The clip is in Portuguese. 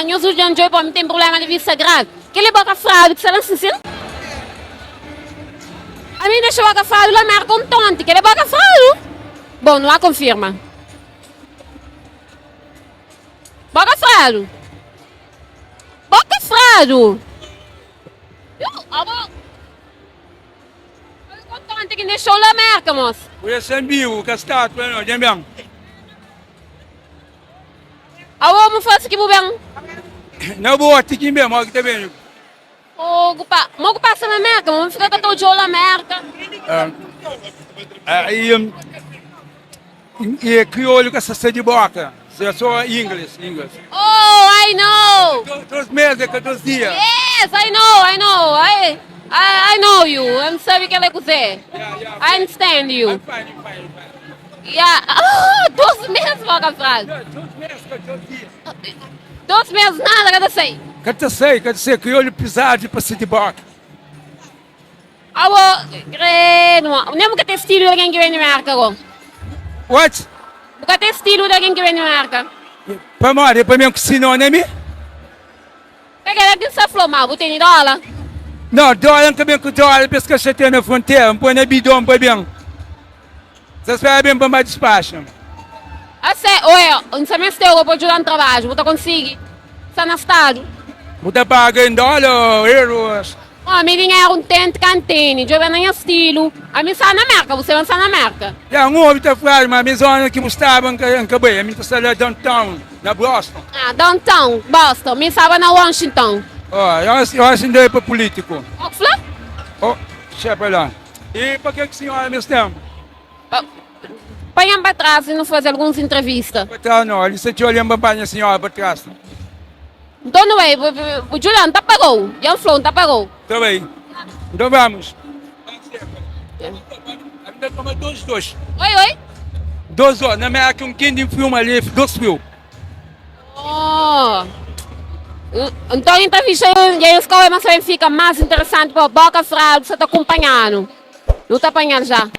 na news do John Joy para mim tem problema de vista grave. Que ele boca fraude, que você não assiste? A mim deixa boca fraude lá, marca um tonto, que ele boca fraude. Bom, não há confirma. Boca fraude. Boca fraude. Tonto que deixou lá, marca, moço. Esse é meu, que está, não, já bem. Alô, me faz aqui, bem. Não vou aqui mesmo, aqui também. Mo passa na merca, mo fica com o jogo na merca. E crioulo com essa de boca. É só inglês. Oh, I know. 2 meses, 14 dias. Yes, I know. I know you. I'm sorry que ela é você. I understand you. Fine. Yeah. Ah, 12 meses, boca frase. 2 meses, 14 dias. 12 meses, nada, cada sei. Quer dizer, crioulo pisado para ser de boca. Alô, credo. Não que tem estilo de alguém que vem de merca, go. What? Porque tem estilo de alguém que vem de merca. Para morrer, para mim, que sinônimo? Que ela tem essa flor mal, tem dólar. Não, dólar também com dólar, pensa que você tem na fronteira, põe na bidão, para bem. Você espera bem para mais despacho. Assim, olha, um semestre eu vou ajudar no trabalho, vou conseguir. Está no estado. Você paga em dólar, euros. Oh, meu dinheiro um tente cantine, eu venho em estilo. A mim está na merca, você vai estar na merca. Já, ouve a frase, mas a minha zona que mostrava em Cabê, a minha está lá downtown, na Boston. Ah, downtown, Boston, me estava na Washington. Eu acho que é para político. Oxford? Oh, chefe lá. E para que a senhora me está? Põe para trás e não fazer algumas entrevistas. Para trás não, ele se te olhando para a senhora para trás. Então não é, o Juliano tá pagou, e o Flon tá pagou. Tá bem. Então vamos. Ainda toma 2. Oi. 2 horas, na minha que um quinto filme ali, 2 mil. Oh. Então a entrevista e aí os caras fica mais interessante para Boca Fradu, você está acompanhando. Não está apanhando já.